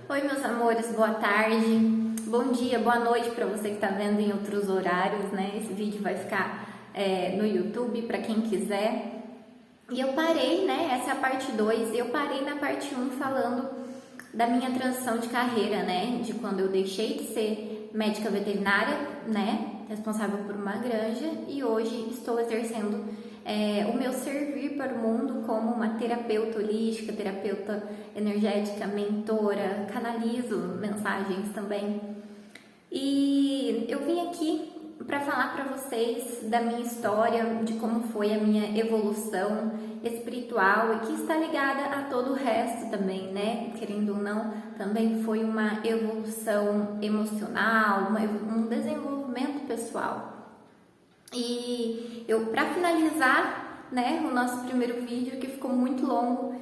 Oi, meus amores, boa tarde, bom dia, boa noite para você que está vendo em outros horários, né? Esse vídeo vai ficar no YouTube para quem quiser. E eu parei, né? Essa é a parte 2. Eu parei na parte 1 falando da minha transição de carreira, né? De quando eu deixei de ser médica veterinária, né? Responsável por uma granja, e hoje estou exercendo o meu servir para o mundo como uma terapeuta holística, terapeuta energética, mentora, canalizo mensagens também. E eu vim aqui para falar para vocês da minha história, de como foi a minha evolução espiritual e que está ligada a todo o resto também, né? Querendo ou não, também foi uma evolução emocional, um desenvolvimento pessoal. E eu, para finalizar, né, o nosso primeiro vídeo, que ficou muito longo,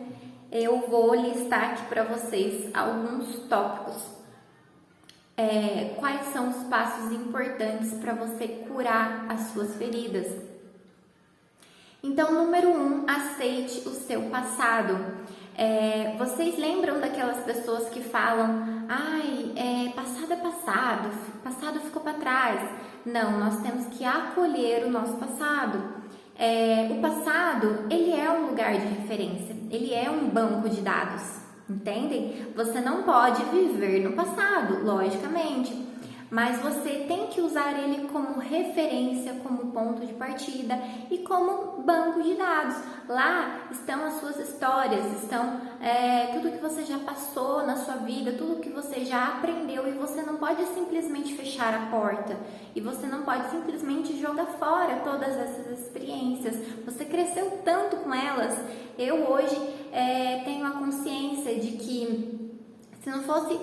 eu vou listar aqui para vocês alguns tópicos. Quais são os passos importantes para você curar as suas feridas? Então, número 1, aceite o seu passado. Vocês lembram daquelas pessoas que falam, passado é passado, passado ficou para trás? Não, nós temos que acolher o nosso passado. O passado, ele é um lugar de referência, ele é um banco de dados, entendem? Você não pode viver no passado, logicamente, mas você tem que usar ele como referência, como ponto de partida e como banco de dados. Lá estão as suas histórias, estão tudo que você já passou na sua vida, tudo que você já aprendeu, e você não pode simplesmente fechar a porta, e você não pode simplesmente jogar fora todas essas experiências. Você cresceu tanto com elas. Eu hoje tenho a consciência de que se não fosse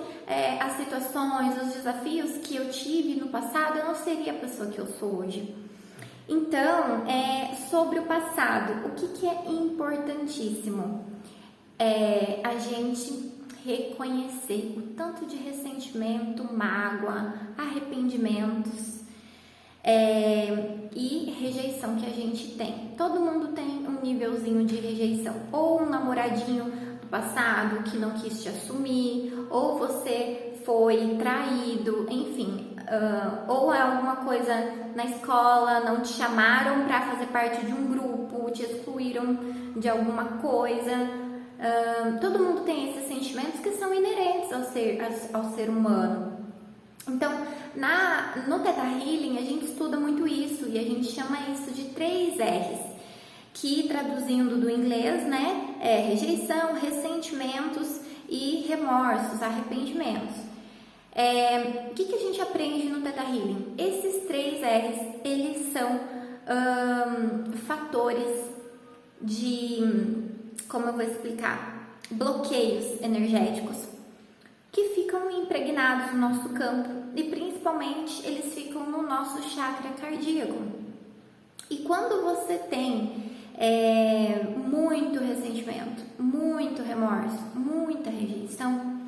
as situações, os desafios que eu tive no passado, eu não seria a pessoa que eu sou hoje. Então, sobre o passado, o que é importantíssimo? A gente reconhecer o tanto de ressentimento, mágoa, arrependimentos e rejeição que a gente tem. Todo mundo tem um nívelzinho de rejeição, ou um namoradinho passado que não quis te assumir, ou você foi traído, enfim, ou alguma coisa na escola, não te chamaram para fazer parte de um grupo, te excluíram de alguma coisa. Todo mundo tem esses sentimentos que são inerentes ao ser humano. Então, no Theta Healing, a gente estuda muito isso, e a gente chama isso de 3 R's. Que, traduzindo do inglês, né, rejeição, ressentimentos e remorsos, arrependimentos. O que a gente aprende no Theta Healing? Esses 3 R's, eles são fatores de, como eu vou explicar, bloqueios energéticos que ficam impregnados no nosso campo, e principalmente eles ficam no nosso chakra cardíaco. E quando você tem muito ressentimento, muito remorso, muita rejeição,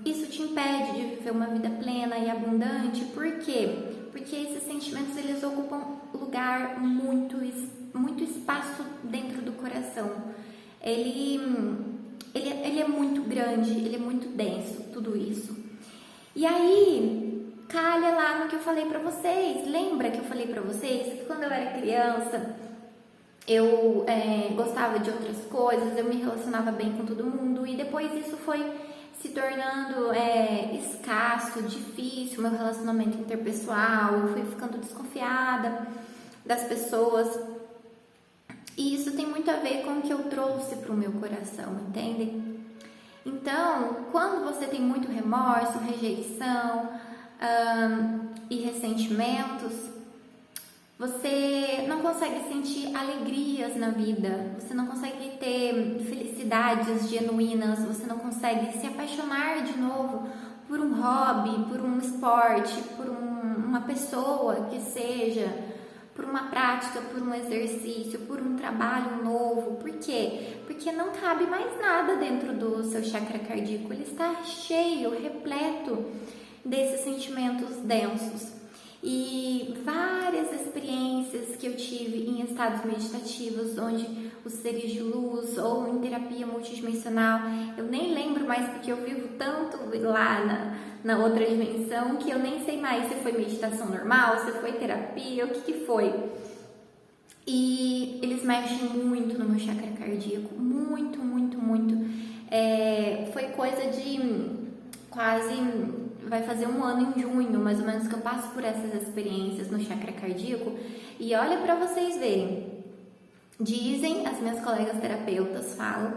isso te impede de viver uma vida plena e abundante. Por quê? Porque esses sentimentos, eles ocupam lugar, muito espaço dentro do coração. Ele é muito grande, ele é muito denso, tudo isso. E aí, calha lá no que eu falei pra vocês. Lembra que eu falei pra vocês que quando eu era criança, eu gostava de outras coisas, eu me relacionava bem com todo mundo, e depois isso foi se tornando escasso, difícil, meu relacionamento interpessoal, eu fui ficando desconfiada das pessoas, e isso tem muito a ver com o que eu trouxe pro meu coração, entendem? Então, quando você tem muito remorso, rejeição e ressentimentos, você não consegue sentir alegrias na vida, você não consegue ter felicidades genuínas, você não consegue se apaixonar de novo por um hobby, por um esporte, por uma pessoa que seja, por uma prática, por um exercício, por um trabalho novo. Por quê? Porque não cabe mais nada dentro do seu chakra cardíaco, ele está cheio, repleto desses sentimentos densos. E várias experiências que eu tive em estados meditativos, onde os seres de luz, ou em terapia multidimensional, eu nem lembro mas porque eu vivo tanto lá na outra dimensão que eu nem sei mais se foi meditação normal, se foi terapia, o que foi. E eles mexem muito no meu chakra cardíaco, muito, muito, muito. Foi coisa de quase, vai fazer um ano em junho, mais ou menos, que eu passo por essas experiências no chakra cardíaco. E olha para vocês verem, dizem, as minhas colegas terapeutas falam,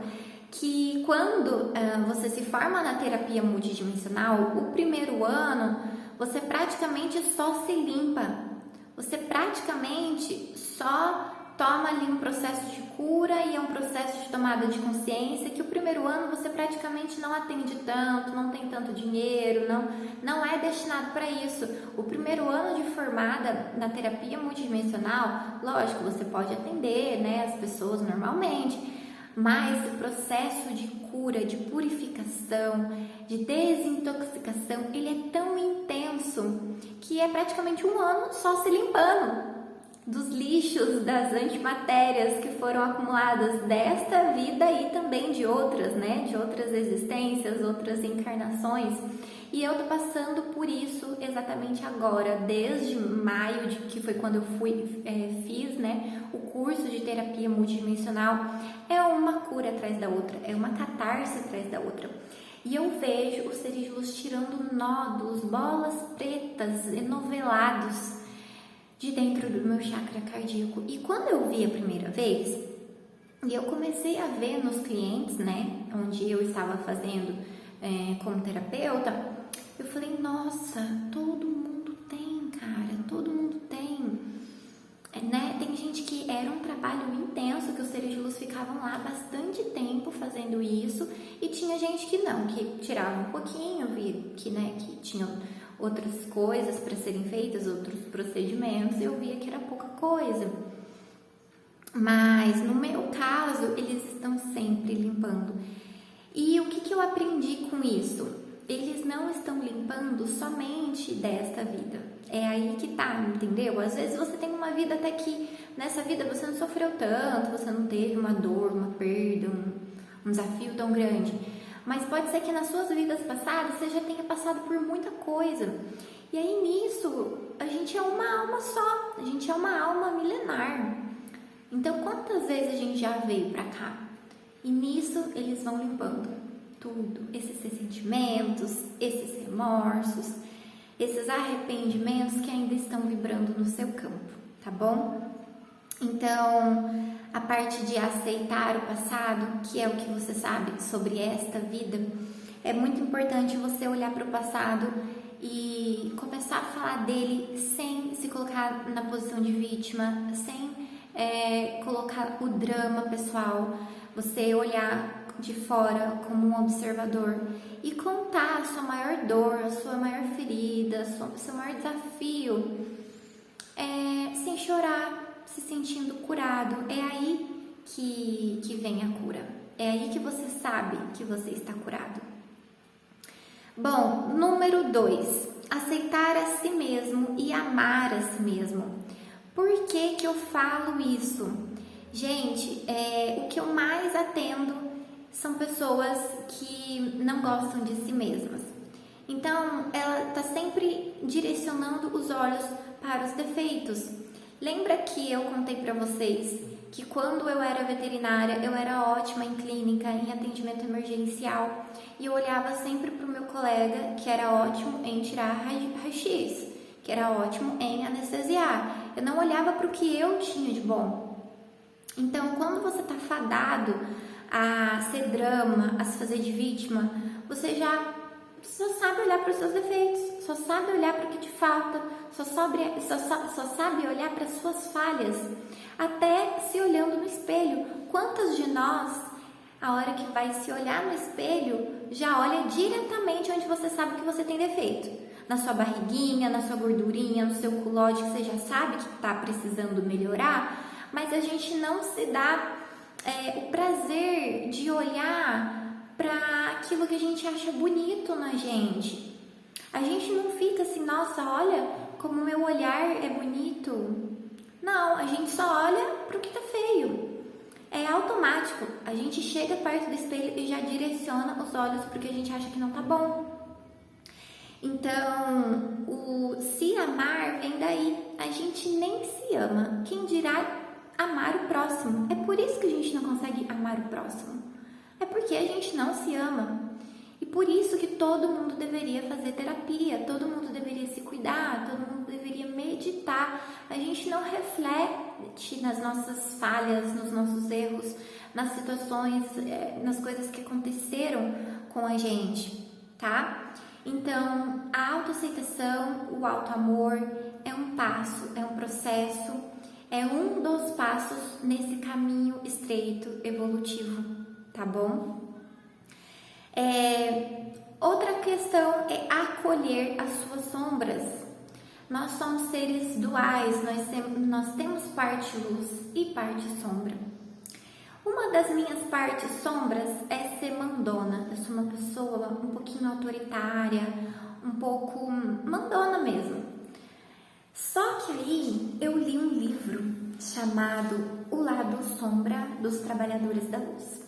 que quando você se forma na terapia multidimensional, o primeiro ano você praticamente só se limpa. Você praticamente só toma ali um processo de cura e é um processo de tomada de consciência que o primeiro ano você praticamente não atende tanto, não tem tanto dinheiro, não é destinado para isso. O primeiro ano de formada na terapia multidimensional, lógico, você pode atender, né, as pessoas normalmente, mas o processo de cura, de purificação, de desintoxicação, ele é tão intenso que é praticamente um ano só se limpando dos lixos, das antimatérias que foram acumuladas desta vida e também de outras, né? De outras existências, outras encarnações. E eu tô passando por isso exatamente agora, desde maio, que foi quando eu fiz, né, o curso de terapia multidimensional. É uma cura atrás da outra, é uma catarse atrás da outra. E eu vejo os seres de luz tirando nódulos, bolas pretas, enovelados de dentro do meu chakra cardíaco. E quando eu vi a primeira vez, e eu comecei a ver nos clientes, né, onde eu estava fazendo como terapeuta, eu falei, nossa, todo mundo tem, cara, todo mundo tem. Né? Tem gente que era um trabalho intenso, que os seres de luz ficavam lá bastante tempo fazendo isso, e tinha gente que não, que tirava um pouquinho, via que, né, que tinham outras coisas para serem feitas, outros procedimentos, eu via que era pouca coisa. Mas no meu caso, eles estão sempre limpando. E o que eu aprendi com isso? Eles não estão limpando somente desta vida. É aí que tá, entendeu? Às vezes você tem uma vida até que nessa vida você não sofreu tanto, você não teve uma dor, uma perda, um desafio tão grande. Mas pode ser que nas suas vidas passadas você já tenha passado por muita coisa. E aí nisso, a gente é uma alma só, a gente é uma alma milenar. Então quantas vezes a gente já veio pra cá? E nisso eles vão limpando tudo, esses ressentimentos, esses remorsos, esses arrependimentos que ainda estão vibrando no seu campo, tá bom? Então, a parte de aceitar o passado, que é o que você sabe sobre esta vida, é muito importante você olhar para o passado e começar a falar dele sem se colocar na posição de vítima, sem colocar o drama pessoal, você olhar de fora como um observador e contar a sua maior dor, a sua maior ferida, o seu maior desafio, sem chorar, se sentindo curado. É aí que vem a cura, é aí que você sabe que você está curado. Bom, número 2, aceitar a si mesmo e amar a si mesmo. Por que eu falo isso? Gente, o que eu mais atendo são pessoas que não gostam de si mesmas. Então, ela está sempre direcionando os olhos para os defeitos. Lembra que eu contei para vocês que quando eu era veterinária, eu era ótima em clínica, em atendimento emergencial, e eu olhava sempre para o meu colega, que era ótimo em tirar raio-x, que era ótimo em anestesiar. Eu não olhava para o que eu tinha de bom. Então, quando você está fadado a ser drama, a se fazer de vítima, você já só sabe olhar para os seus defeitos, só sabe olhar para o que te falta, só sabe olhar para as suas falhas, até se olhando no espelho. Quantas de nós, a hora que vai se olhar no espelho, já olha diretamente onde você sabe que você tem defeito? Na sua barriguinha, na sua gordurinha, no seu culode, que você já sabe que está precisando melhorar, mas a gente não se dá o prazer de olhar para aquilo que a gente acha bonito na gente. A gente não fica assim, nossa, olha como o meu olhar é bonito. Não, a gente só olha para o que tá feio. é automático. A gente chega perto do espelho e já direciona os olhos porque a gente acha que não tá bom. Então, o se amar vem daí. A gente nem se ama. Quem dirá amar o próximo? É por isso que a gente não consegue amar o próximo. É porque a gente não se ama. E por isso que todo mundo deveria fazer terapia, todo mundo deveria se cuidar, todo mundo deveria meditar. A gente não reflete nas nossas falhas, nos nossos erros, nas situações, nas coisas que aconteceram com a gente, tá? Então, a autoaceitação, o autoamor é um passo, é um processo, é um dos passos nesse caminho estreito evolutivo, tá bom? Outra questão é acolher as suas sombras. Nós somos seres duais, nós temos parte luz e parte sombra. Uma das minhas partes sombras é ser mandona. Eu sou uma pessoa um pouquinho autoritária, um pouco mandona mesmo. Só que aí eu li um livro chamado O Lado Sombra dos Trabalhadores da Luz.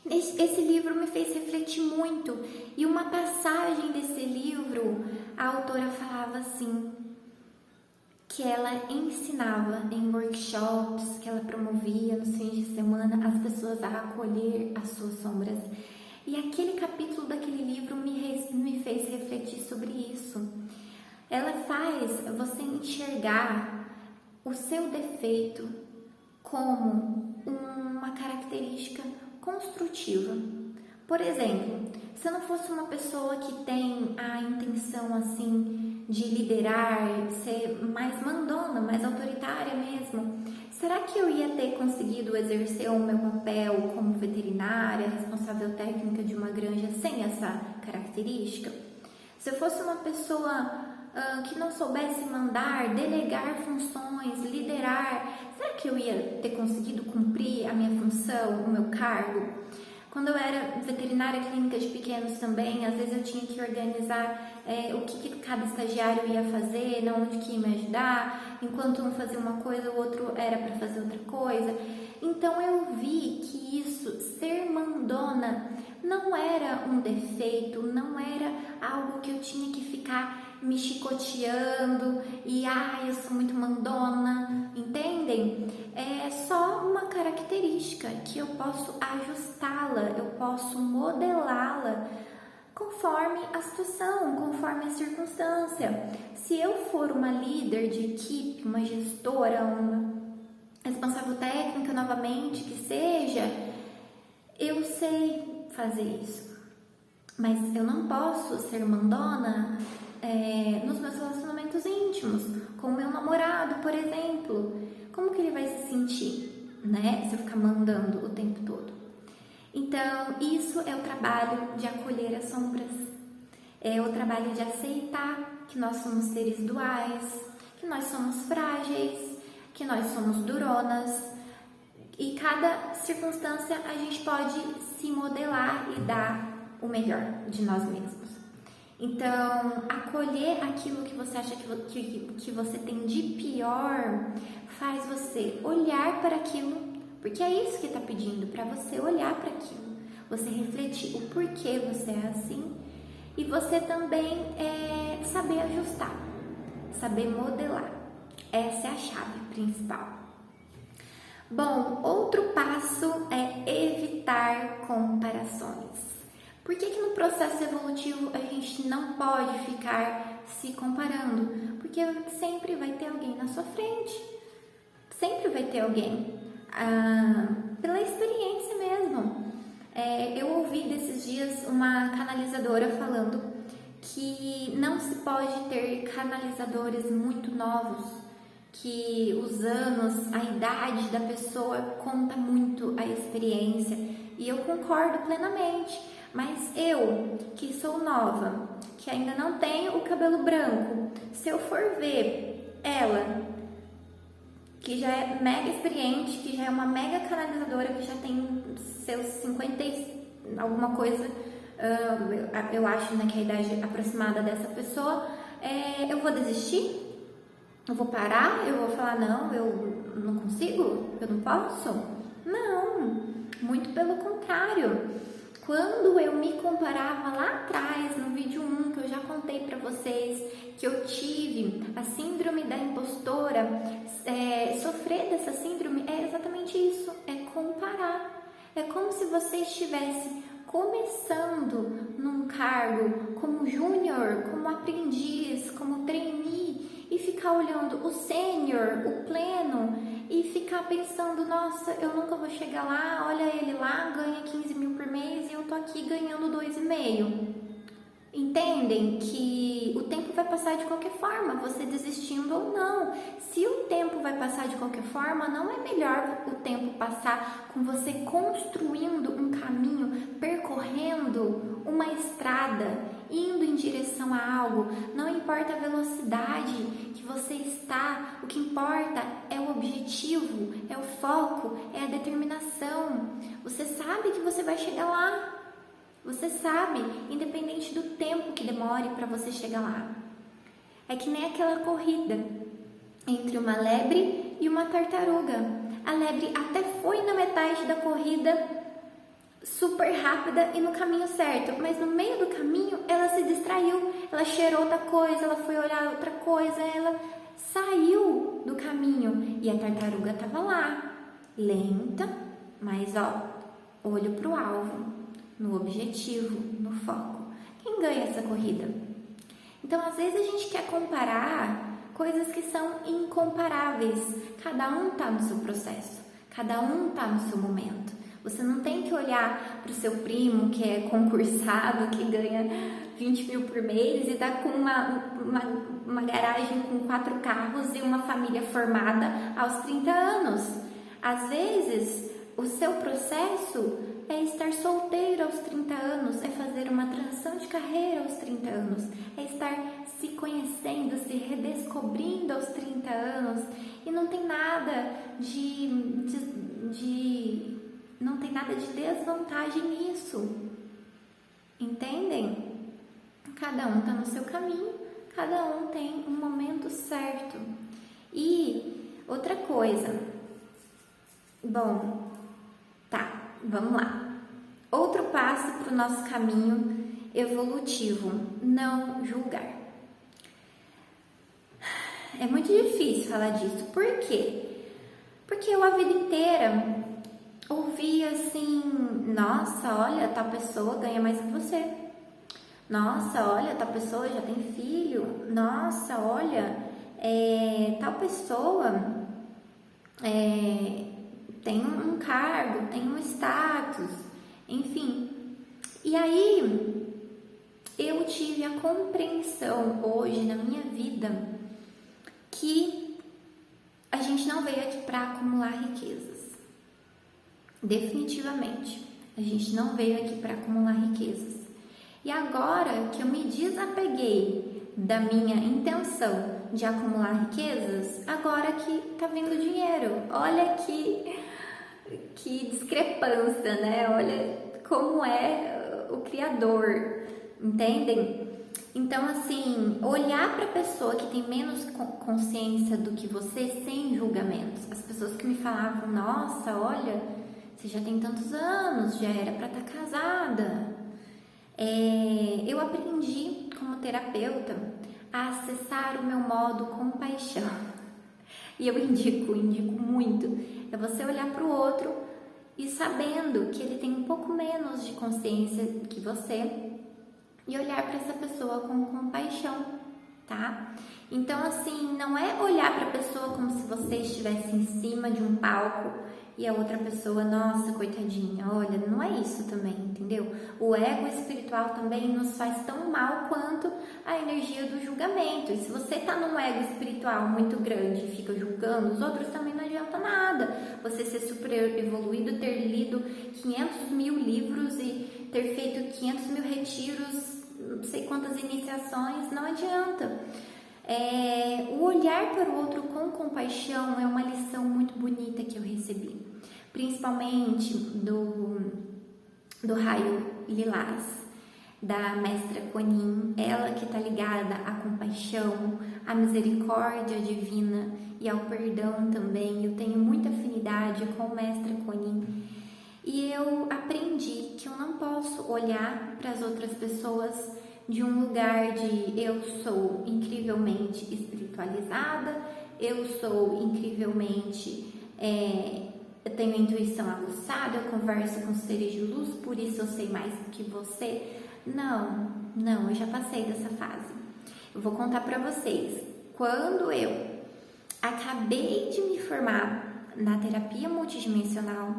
Esse livro me fez refletir muito, e uma passagem desse livro, a autora falava assim, que ela ensinava em workshops, que ela promovia nos fins de semana as pessoas a acolher as suas sombras. E aquele capítulo daquele livro me fez refletir sobre isso. Ela faz você enxergar o seu defeito como uma característica construtiva. Por exemplo, se eu não fosse uma pessoa que tem a intenção assim de liderar, ser mais mandona, mais autoritária mesmo, será que eu ia ter conseguido exercer o meu papel como veterinária, responsável técnica de uma granja sem essa característica? Se eu fosse uma pessoa que não soubesse mandar, delegar funções, liderar, será que eu ia ter conseguido cumprir a minha função, o meu cargo? Quando eu era veterinária clínica de pequenos também, às vezes eu tinha que organizar o que cada estagiário ia fazer, onde que ia me ajudar, enquanto um fazia uma coisa, o outro era para fazer outra coisa. Então eu vi que isso, ser mandona, não era um defeito, não era algo que eu tinha que ficar me chicoteando e eu sou muito mandona, entendem? É só uma característica que eu posso ajustá-la, eu posso modelá-la conforme a situação, conforme a circunstância. Se eu for uma líder de equipe, uma gestora, uma responsável técnica novamente, que seja, eu sei fazer isso. Mas eu não posso ser mandona nos meus relacionamentos íntimos, com o meu namorado, por exemplo. Como que ele vai se sentir, né? Se eu ficar mandando o tempo todo. Então, isso é o trabalho de acolher as sombras. É o trabalho de aceitar que nós somos seres duais, que nós somos frágeis, que nós somos duronas. E cada circunstância a gente pode se modelar e dar o melhor de nós mesmos. Então, acolher aquilo que você acha que você tem de pior faz você olhar para aquilo, porque é isso que está pedindo, para você olhar para aquilo, você refletir o porquê você é assim e você também saber ajustar, saber modelar. Essa é a chave principal. Bom, outro passo é evitar comparações. Por que no processo evolutivo a gente não pode ficar se comparando? Porque sempre vai ter alguém na sua frente. Sempre vai ter alguém. Pela experiência mesmo. Eu ouvi desses dias uma canalizadora falando que não se pode ter canalizadores muito novos, que os anos, a idade da pessoa conta muito a experiência. E eu concordo plenamente. Mas eu, que sou nova, que ainda não tenho o cabelo branco, se eu for ver ela, que já é mega experiente, que já é uma mega canalizadora, que já tem seus 50 e alguma coisa, eu acho, né, que é a idade aproximada dessa pessoa, eu vou desistir? Eu vou parar? Eu vou falar, não, eu não consigo? Eu não posso? Não, muito pelo contrário. Quando eu me comparava lá atrás, no vídeo 1, que eu já contei pra vocês, que eu tive a síndrome da impostora, sofrer dessa síndrome é exatamente isso, é comparar. É como se você estivesse começando num cargo como júnior, como aprendiz, como trainee, e ficar olhando o sênior, o pleno, e ficar pensando, nossa, eu nunca vou chegar lá, olha ele lá, ganha 15 mil por mês e eu tô aqui ganhando 2,5. Entendem que o tempo vai passar de qualquer forma, você desistindo ou não. Se o tempo vai passar de qualquer forma, não é melhor o tempo passar com você construindo um caminho, percorrendo uma estrada, indo em direção a algo? Não importa a velocidade que você está, o que importa é o objetivo, é o foco, é a determinação. Você sabe que você vai chegar lá. Você sabe, independente do tempo que demore para você chegar lá. É que nem aquela corrida entre uma lebre e uma tartaruga. A lebre até foi na metade da corrida super rápida e no caminho certo, mas no meio do caminho ela se distraiu, ela cheirou outra coisa, ela foi olhar outra coisa, ela saiu do caminho e a tartaruga estava lá, lenta, mas olho pro alvo, no objetivo, no foco. Quem ganha essa corrida? Então, às vezes a gente quer comparar coisas que são incomparáveis. Cada um está no seu processo, cada um está no seu momento. Você não tem que olhar para o seu primo que é concursado, que ganha 20 mil por mês e está com uma garagem com 4 carros e uma família formada aos 30 anos. Às vezes, o seu processo é estar solteiro aos 30 anos, é fazer uma transição de carreira aos 30 anos, é estar se conhecendo, se redescobrindo aos 30 anos, e não tem nada não tem nada de desvantagem nisso. Entendem? Cada um está no seu caminho, cada um tem um momento certo. E outra coisa, bom, tá, vamos lá. Outro passo para o nosso caminho evolutivo: não julgar. É muito difícil falar disso. Por quê? Porque eu a vida inteira ouvi assim: nossa, olha, tal pessoa ganha mais que você. Nossa, olha, tal pessoa já tem filho. Nossa, olha, tal pessoa tem um cargo, tem um status, enfim. E aí eu tive a compreensão hoje na minha vida que a gente não veio aqui para acumular riquezas. Definitivamente, a gente não veio aqui para acumular riquezas. E agora que eu me desapeguei da minha intenção de acumular riquezas, agora que tá vindo dinheiro. Olha que discrepância, né? Olha como é o Criador, entendem? Então, assim, olhar para a pessoa que tem menos consciência do que você sem julgamentos. As pessoas que me falavam: nossa, olha, você já tem tantos anos, já era para estar casada. Eu aprendi como terapeuta a acessar o meu modo compaixão. E eu indico muito. É você olhar para o outro e sabendo que ele tem um pouco menos de consciência que você e olhar para essa pessoa com compaixão, tá? Então, assim, não é olhar para a pessoa como se você estivesse em cima de um palco e a outra pessoa, nossa, coitadinha, olha, não é isso também, entendeu? O ego espiritual também nos faz tão mal quanto a energia do julgamento. E se você tá num ego espiritual muito grande e fica julgando os outros, também não adianta nada. Você ser super evoluído, ter lido 500 mil livros e ter feito 500 mil retiros, não sei quantas iniciações, não adianta. O olhar para o outro com compaixão é uma lição muito bonita que eu recebi, principalmente do raio lilás. da mestra Kuan-Yin, ela que está ligada à compaixão, à misericórdia divina e ao perdão também. Eu tenho muita afinidade com a mestra Kuan-Yin e eu aprendi que eu não posso olhar para as outras pessoas de um lugar de eu sou incrivelmente espiritualizada, eu sou incrivelmente, eu tenho intuição aguçada, eu converso com seres de luz, por isso eu sei mais do que você. Não, eu já passei dessa fase. Eu vou contar para vocês. Quando eu acabei de me formar na terapia multidimensional,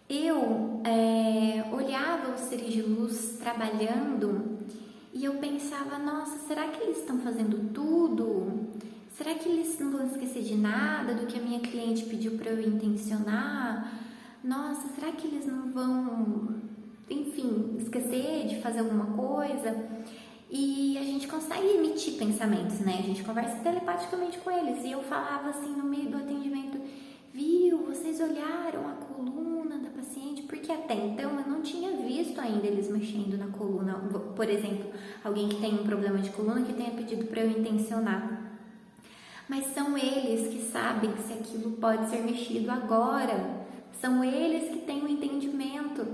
eu olhava os seres de luz trabalhando e eu pensava, nossa, será que eles estão fazendo tudo? Será que eles não vão esquecer de nada do que a minha cliente pediu para eu intencionar? Nossa, será que eles não vão, enfim, esquecer de fazer alguma coisa? E a gente consegue emitir pensamentos, né? A gente conversa telepaticamente com eles. E eu falava assim no meio do atendimento, viu, vocês olharam a coluna da paciente? Porque até então eu não tinha visto ainda eles mexendo na coluna. Por exemplo, alguém que tem um problema de coluna que tenha pedido para eu intencionar. Mas são eles que sabem se aquilo pode ser mexido agora. São eles que têm o entendimento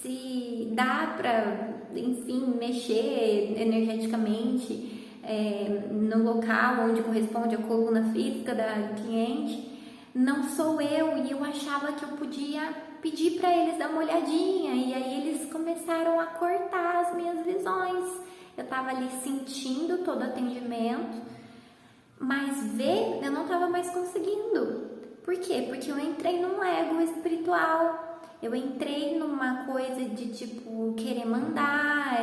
se dá para, enfim, mexer energeticamente no local onde corresponde a coluna física da cliente. Não sou eu, e eu achava que eu podia pedir para eles dar uma olhadinha, e aí eles começaram a cortar as minhas visões. Eu estava ali sentindo todo o atendimento, mas ver eu não estava mais conseguindo. Por quê? Porque eu entrei num ego espiritual, eu entrei numa coisa de tipo querer mandar,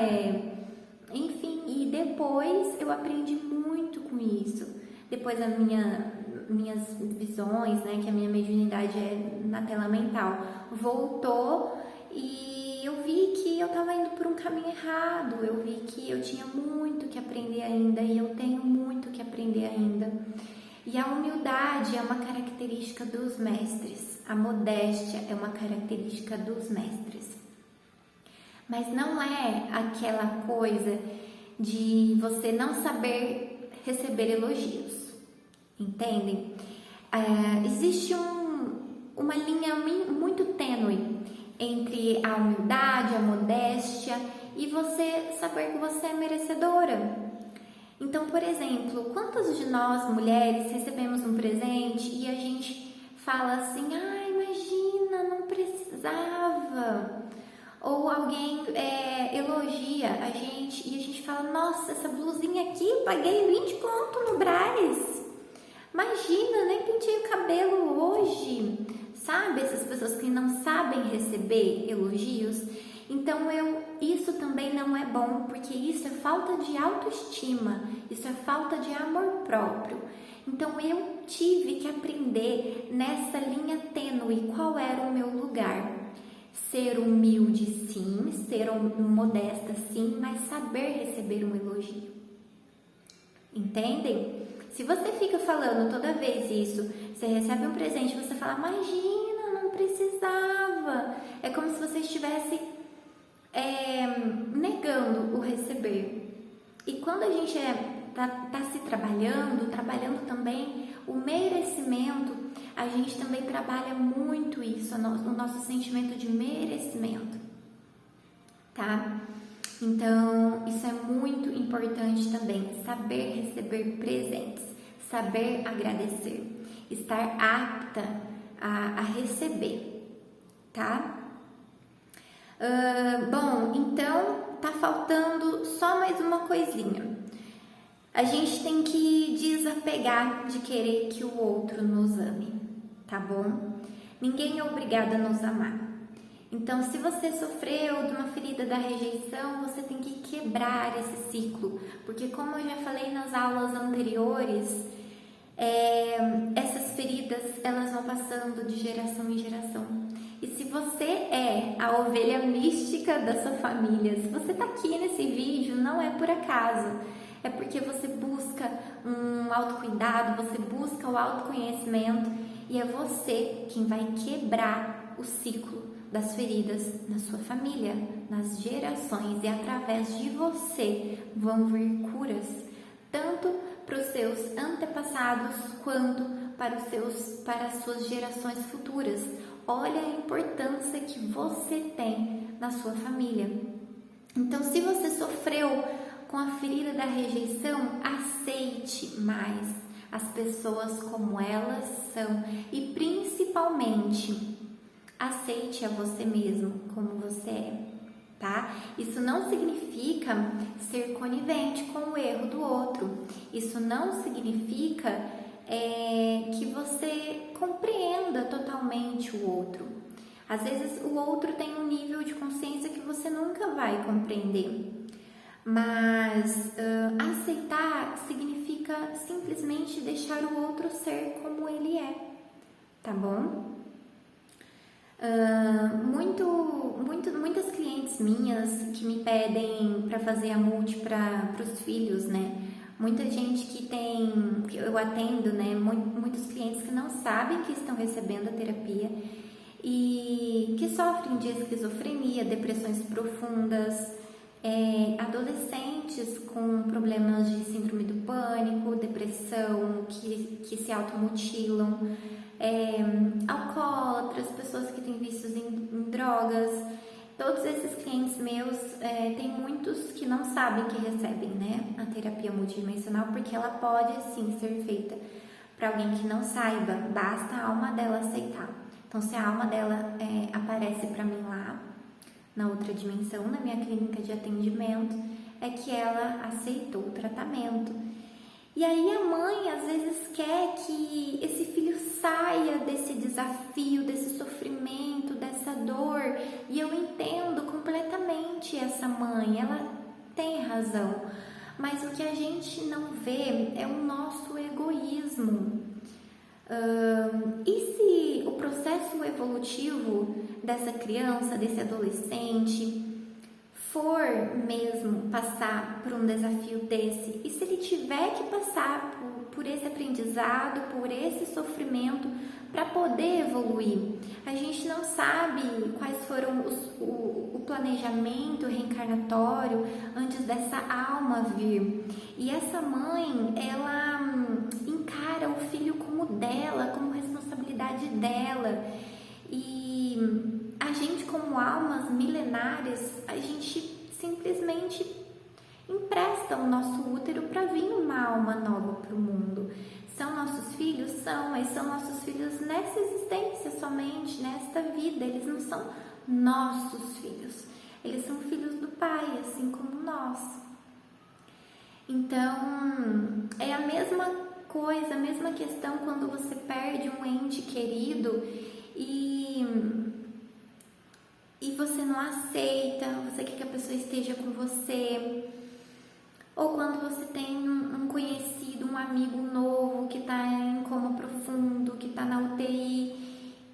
enfim, e depois eu aprendi muito com isso. Depois minhas visões, né, que a minha mediunidade é na tela mental, voltou e eu vi que eu estava indo por um caminho errado, eu vi que eu tinha muito que aprender ainda e eu tenho muito que aprender ainda. E a humildade é uma característica dos mestres, a modéstia é uma característica dos mestres. Mas não é aquela coisa de você não saber receber elogios, entendem? Existe uma linha muito tênue entre a humildade, a modéstia e você saber que você é merecedora. Então, por exemplo, quantas de nós mulheres recebemos um presente e a gente fala assim, imagina, não precisava. Ou alguém elogia a gente e a gente fala, nossa, essa blusinha aqui eu paguei 20 conto no Brás. Imagina, nem pintei o cabelo hoje. Sabe, essas pessoas que não sabem receber elogios? Então, isso também não é bom, porque isso é falta de autoestima, isso é falta de amor próprio. Então, eu tive que aprender nessa linha tênue qual era o meu lugar. Ser humilde, sim, ser modesta, sim, mas saber receber um elogio. Entendem? Se você fica falando toda vez isso, você recebe um presente, você fala, imagina, não precisava. É como se você estivesse negando o receber. E quando a gente tá se trabalhando também o merecimento, a gente também trabalha muito isso, o nosso sentimento de merecimento, tá? Então, isso é muito importante também, saber receber presentes, saber agradecer, estar apta a receber, tá? Bom, então tá faltando só mais uma coisinha. A gente tem que desapegar de querer que o outro nos ame, tá bom? Ninguém é obrigado a nos amar. Então, se você sofreu de uma ferida da rejeição, você tem que quebrar esse ciclo, porque como eu já falei nas aulas anteriores, essas feridas elas vão passando de geração em geração. E se você é a ovelha mística da sua família, se você está aqui nesse vídeo, não é por acaso. É porque você busca um autocuidado, você busca o autoconhecimento e é você quem vai quebrar o ciclo das feridas na sua família, nas gerações, e através de você vão vir curas, tanto para os seus antepassados quanto para as suas gerações futuras. Olha a importância que você tem na sua família. Então, se você sofreu com a ferida da rejeição, aceite mais as pessoas como elas são e principalmente aceite a você mesmo como você é, tá? Isso não significa ser conivente com o erro do outro. Isso não significa que você compreenda totalmente o outro. Às vezes o outro tem um nível de consciência que você nunca vai compreender. Mas aceitar significa simplesmente deixar o outro ser como ele é, tá bom? Muitas clientes minhas que me pedem para fazer a multi para os filhos, né? Muita gente que eu atendo, né? Muitos clientes que não sabem que estão recebendo a terapia e que sofrem de esquizofrenia, depressões profundas, adolescentes com problemas de síndrome do pânico, depressão, que se automutilam, alcoólatras, pessoas que têm vícios em drogas. Todos esses clientes meus, tem muitos que não sabem que recebem, né, a terapia multidimensional, porque ela pode sim ser feita para alguém que não saiba, basta a alma dela aceitar. Então, se a alma dela aparece para mim lá, na outra dimensão, na minha clínica de atendimento, é que ela aceitou o tratamento. E aí a mãe às vezes quer que esse filho saia desse desafio, desse sofrimento, dessa dor, e eu entendo completamente essa mãe, ela tem razão, mas o que a gente não vê é o nosso egoísmo. E se o processo evolutivo dessa criança, desse adolescente, for mesmo passar por um desafio desse, e se ele tiver que passar por esse aprendizado, por esse sofrimento para poder evoluir? A gente não sabe quais foram o planejamento reencarnatório antes dessa alma vir. E essa mãe, ela encara o filho como dela, como responsabilidade dela. E a gente, como almas milenares, a gente simplesmente empresta o nosso útero para vir uma alma nova para o mundo. São nossos filhos? São, mas são nossos filhos nessa existência somente, nesta vida. Eles não são nossos filhos. Eles são filhos do Pai, assim como nós. Então, é a mesma coisa, a mesma questão quando você perde um ente querido e você não aceita, você quer que a pessoa esteja com você. Ou quando você tem um conhecido, um amigo novo que está em coma profundo, que está na UTI,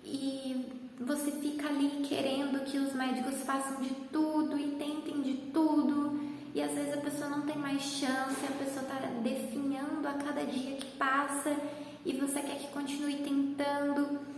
e você fica ali querendo que os médicos façam de tudo e tentem de tudo, e às vezes a pessoa não tem mais chance, a pessoa está definhando a cada dia que passa, e você quer que continue tentando.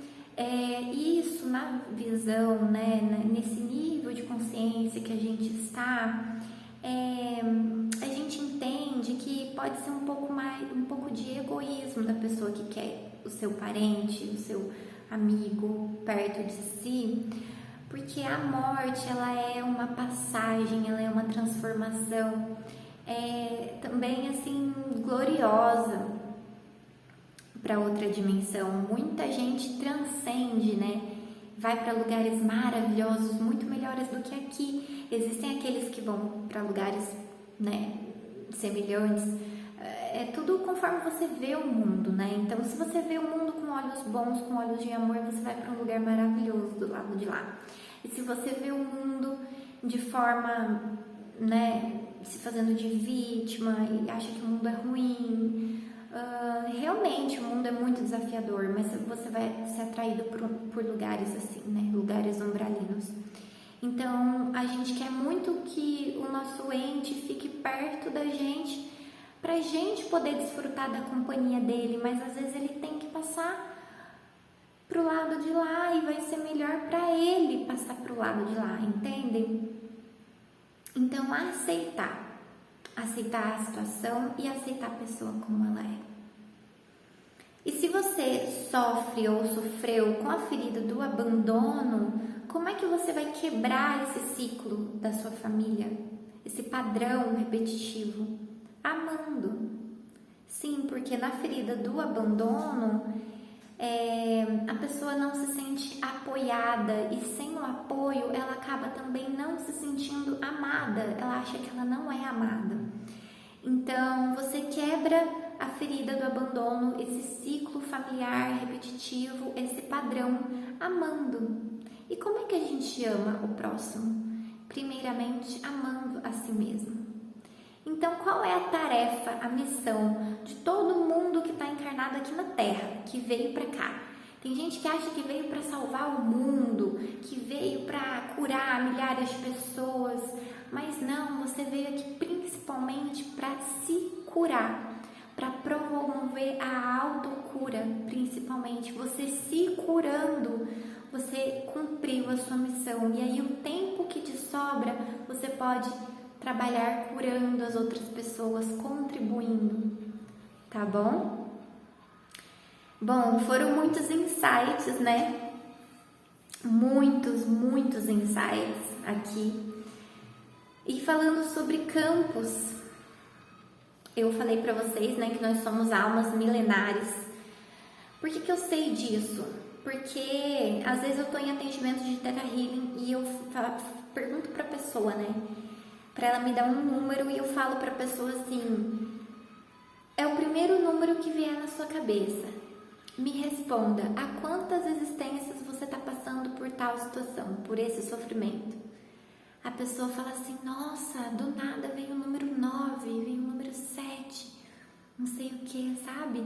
Isso na visão, né, nesse nível de consciência que a gente está, a gente entende que pode ser um pouco de egoísmo da pessoa que quer o seu parente, o seu amigo perto de si, porque a morte, ela é uma passagem, ela é uma transformação, também assim gloriosa para outra dimensão. Muita gente transcende, né? Vai para lugares maravilhosos, muito melhores do que aqui. Existem aqueles que vão para lugares, né, semelhantes. É tudo conforme você vê o mundo, né? Então, se você vê o mundo com olhos bons, com olhos de amor, você vai para um lugar maravilhoso do lado de lá. E se você vê o mundo de forma, né, se fazendo de vítima e acha que o mundo é ruim, realmente o mundo é muito desafiador, mas você vai ser atraído por lugares assim, né? Lugares umbralinos. Então, a gente quer muito que o nosso ente fique perto da gente, pra gente poder desfrutar da companhia dele, mas às vezes ele tem que passar pro lado de lá e vai ser melhor para ele passar pro lado de lá, entendem? Então, aceitar a situação e aceitar a pessoa como ela é. E se você sofre ou sofreu com a ferida do abandono, como é que você vai quebrar esse ciclo da sua família? Esse padrão repetitivo? Amando. Sim, porque na ferida do abandono, a pessoa não se sente apoiada e sem o apoio ela acaba também não se sentindo amada, ela acha que ela não é amada. Então você quebra a ferida do abandono, esse ciclo familiar repetitivo, esse padrão, amando. E como é que a gente ama o próximo? Primeiramente amando a si mesmo. Então, qual é a tarefa, a missão de todo mundo que está encarnado aqui na Terra, que veio para cá? Tem gente que acha que veio para salvar o mundo, que veio para curar milhares de pessoas, mas não, você veio aqui principalmente para se curar, para promover a autocura, principalmente. Você se curando, você cumpriu a sua missão, e aí o tempo que te sobra, você pode trabalhar curando as outras pessoas, contribuindo, tá bom? Bom, foram muitos insights, né? Muitos insights aqui. E falando sobre campos, eu falei pra vocês, né, que nós somos almas milenares. Por que eu sei disso? Porque às vezes eu tô em atendimento de Theta Healing e eu pergunto pra pessoa, né, para ela me dar um número, e eu falo para a pessoa assim: é o primeiro número que vier na sua cabeça. Me responda, há quantas existências você está passando por tal situação, por esse sofrimento? A pessoa fala assim: nossa, do nada veio o número 9, veio o número 7, não sei o que, sabe?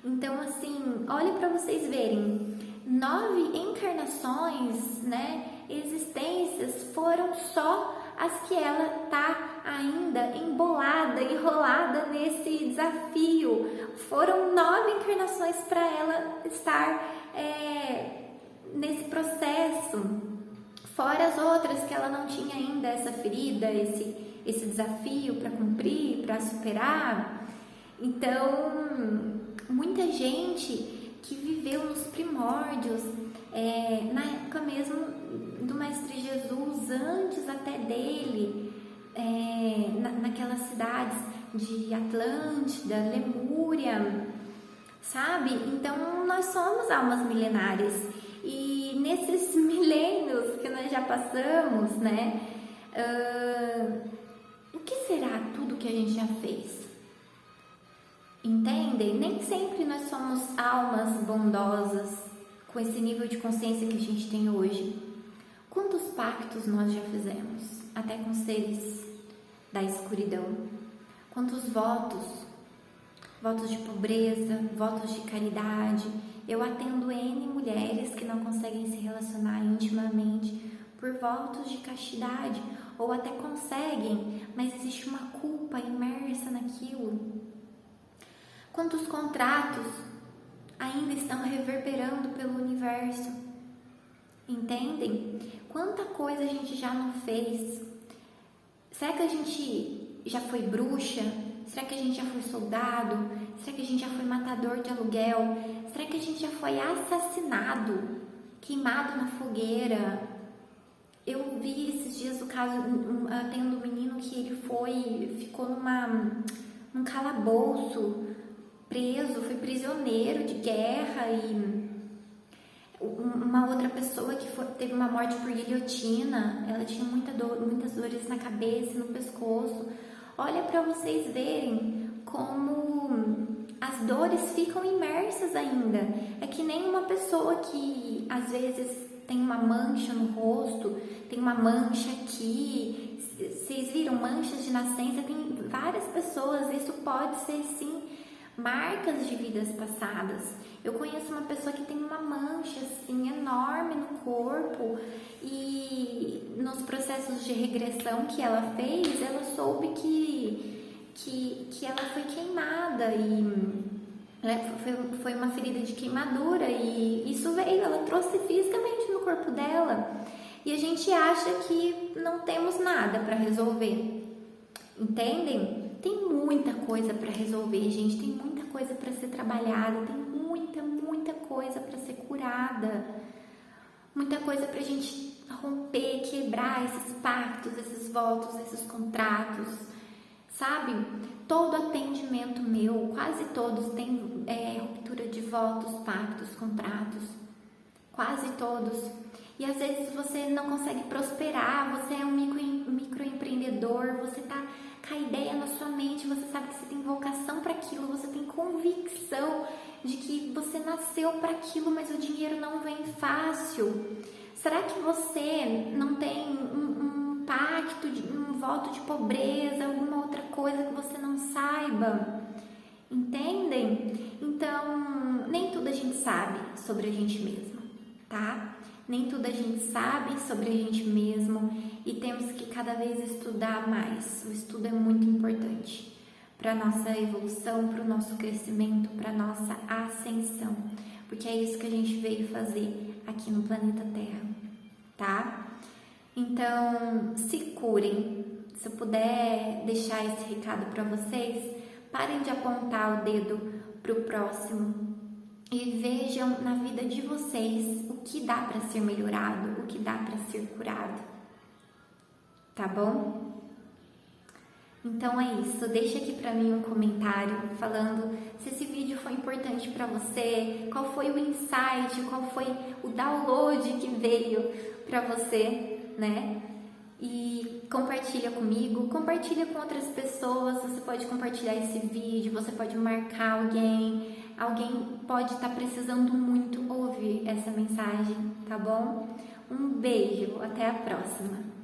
Então, assim, olha para vocês verem, 9 encarnações, né, existências, foram só as que ela tá ainda embolada, enrolada nesse desafio. Foram 9 encarnações para ela estar nesse processo, fora as outras que ela não tinha ainda essa ferida, esse desafio para cumprir, para superar. Então, muita gente que viveu nos primórdios, na época mesmo do Mestre Jesus, antes até dele, naquelas cidades de Atlântida, Lemúria, sabe? Então nós somos almas milenares, e nesses milênios que nós já passamos, né, o que será tudo que a gente já fez? Entendem? Nem sempre nós somos almas bondosas com esse nível de consciência que a gente tem hoje. Quantos pactos nós já fizemos, até com seres da escuridão? Quantos votos de pobreza, votos de caridade? Eu atendo N mulheres que não conseguem se relacionar intimamente por votos de castidade, ou até conseguem, mas existe uma culpa imersa naquilo. Quantos contratos ainda estão reverberando pelo universo? Entendem? Quanta coisa a gente já não fez? Será que a gente já foi bruxa? Será que a gente já foi soldado? Será que a gente já foi matador de aluguel? Será que a gente já foi assassinado? Queimado na fogueira? Eu vi esses dias o caso, tendo um menino que ele ficou num calabouço, preso, foi prisioneiro de guerra, e uma outra pessoa que teve uma morte por guilhotina, ela tinha muitas dores na cabeça e no pescoço. Olha para vocês verem como as dores ficam imersas ainda. É que nem uma pessoa que às vezes tem uma mancha no rosto, tem uma mancha aqui. Vocês viram manchas de nascença? Tem várias pessoas, isso pode ser sim marcas de vidas passadas. Eu conheço uma pessoa que tem uma mancha assim enorme no corpo, e nos processos de regressão que ela fez, ela soube que ela foi queimada, e Foi uma ferida de queimadura e isso veio, ela trouxe fisicamente no corpo dela. E a gente acha que não temos nada para resolver. Entendem? Tem muita coisa para resolver, gente. Tem muita coisa para ser trabalhada. Tem muita coisa para ser curada. Muita coisa para a gente romper, quebrar esses pactos, esses votos, esses contratos. Sabe? Todo atendimento meu, quase todos têm ruptura de votos, pactos, contratos. Quase todos. E às vezes você não consegue prosperar, você é um microempreendedor, você tá com a ideia na sua mente, você sabe que você tem vocação para aquilo, você tem convicção de que você nasceu para aquilo, mas o dinheiro não vem fácil. Será que você não tem um pacto, um voto de pobreza, alguma outra coisa que você não saiba? Entendem? Então, nem tudo a gente sabe sobre a gente mesmo, tá? Nem tudo a gente sabe sobre a gente mesmo e temos que cada vez estudar mais. O estudo é muito importante para a nossa evolução, para o nosso crescimento, para a nossa ascensão, porque é isso que a gente veio fazer aqui no planeta Terra, tá? Então, se curem. Se eu puder deixar esse recado para vocês, parem de apontar o dedo para o próximo e vejam na vida de vocês o que dá para ser melhorado, o que dá para ser curado, tá bom? Então é isso, deixa aqui para mim um comentário falando se esse vídeo foi importante para você, qual foi o insight, qual foi o download que veio para você, né? E compartilha comigo, compartilha com outras pessoas, você pode compartilhar esse vídeo, você pode marcar alguém pode estar precisando muito ouvir essa mensagem, tá bom? Um beijo, até a próxima!